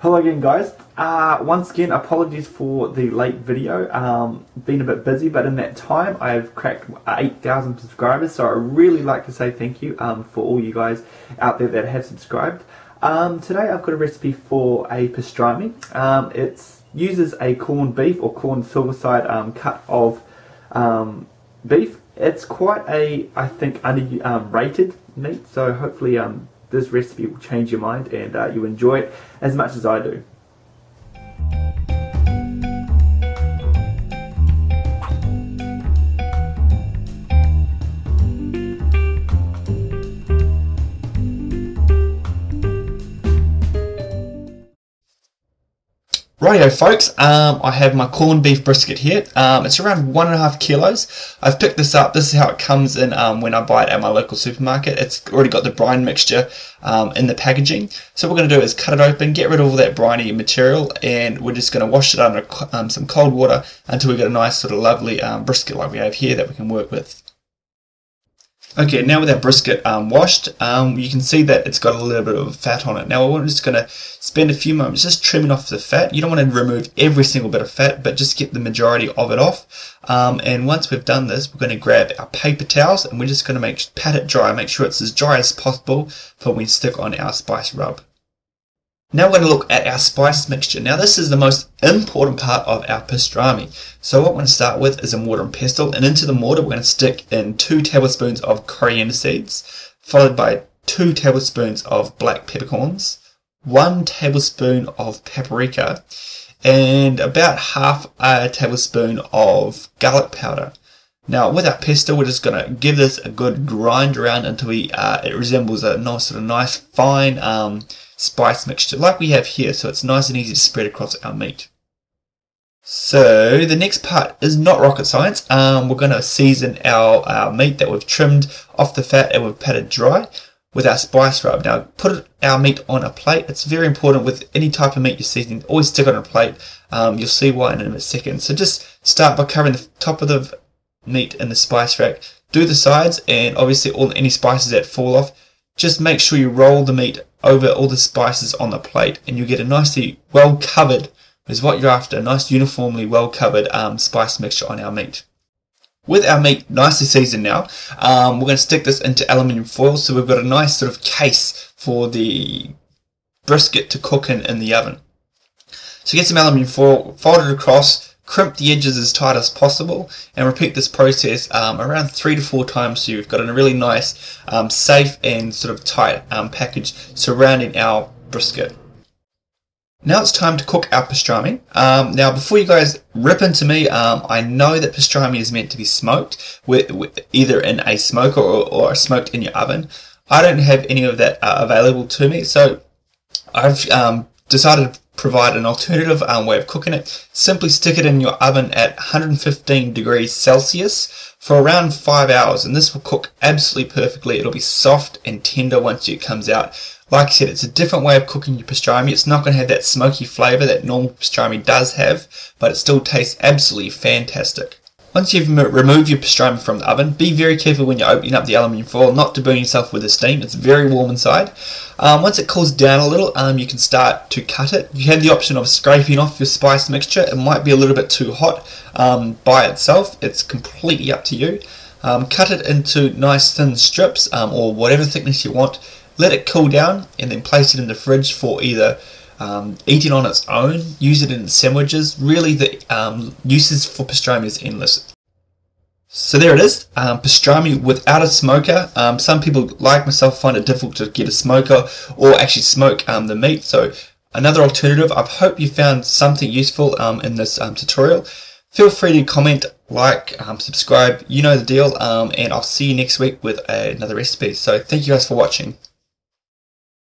Hello again, guys. Once again, apologies for the late video. Been a bit busy, but in that time I've cracked 8,000 subscribers, so I really like to say thank you for all you guys out there that have subscribed. Today I've got a recipe for a pastrami. It uses a corned beef or corned silverside cut of beef. It's quite a, I think, underrated meat, so hopefully this recipe will change your mind and you enjoy it as much as I do. Rightio folks, I have my corned beef brisket here. It's around 1.5 kilos. I've picked this up. This is how it comes in when I buy it at my local supermarket. It's already got the brine mixture in the packaging. So what we're going to do is cut it open, get rid of all that briny material, and we're just going to wash it under some cold water until we get a nice sort of lovely brisket like we have here that we can work with. Okay, now with our brisket washed, you can see that it's got a little bit of fat on it. Now we're just going to spend a few moments just trimming off the fat. You don't want to remove every single bit of fat, but just get the majority of it off. And once we've done this, we're going to grab our paper towels and we're just going to pat it dry, make sure it's as dry as possible for when we stick on our spice rub. Now we're going to look at our spice mixture. Now this is the most important part of our pastrami. So what we're going to start with is a mortar and pestle, and into the mortar we're going to stick in 2 tablespoons of coriander seeds, followed by 2 tablespoons of black peppercorns, 1 tablespoon of paprika, and about half a tablespoon of garlic powder. Now with our pesto we're just going to give this a good grind around until it resembles a nice fine spice mixture like we have here, so it's nice and easy to spread across our meat. So the next part is not rocket science. We're going to season our meat that we've trimmed off the fat and we've patted dry with our spice rub. Now put our meat on a plate. It's very important with any type of meat you're seasoning, always stick it on a plate. You'll see why in a second. So just start by covering the top of the meat in the spice rack, do the sides, and obviously any spices that fall off, just make sure you roll the meat over all the spices on the plate and you get a nicely well covered, is what you're after, a nice uniformly well covered spice mixture on our meat. With our meat nicely seasoned now, we're going to stick this into aluminium foil, so we've got a nice sort of case for the brisket to cook in the oven. So get some aluminium foil, fold it across, crimp the edges as tight as possible, and repeat this process around 3 to 4 times so you've got a really nice, safe and sort of tight package surrounding our brisket. Now it's time to cook our pastrami. Now before you guys rip into me, I know that pastrami is meant to be smoked, with either in a smoker or smoked in your oven. I don't have any of that available to me, so I've decided to provide an alternative way of cooking it. Simply stick it in your oven at 115 degrees Celsius for around 5 hours, and this will cook absolutely perfectly. It'll be soft and tender once it comes out. Like I said, it's a different way of cooking your pastrami. It's not going to have that smoky flavour that normal pastrami does have, but it still tastes absolutely fantastic. Once you've removed your pastrami from the oven, be very careful when you're opening up the aluminium foil not to burn yourself with the steam. It's very warm inside. Once it cools down a little, you can start to cut it. You have the option of scraping off your spice mixture. It might be a little bit too hot by itself. It's completely up to you. Cut it into nice thin strips or whatever thickness you want. Let it cool down and then place it in the fridge for either eating on its own, use it in sandwiches. Really the uses for pastrami is endless. So there it is, pastrami without a smoker. Some people like myself find it difficult to get a smoker or actually smoke the meat. So another alternative. I hope you found something useful in this tutorial. Feel free to comment, like, subscribe, you know the deal, and I'll see you next week with another recipe. So thank you guys for watching.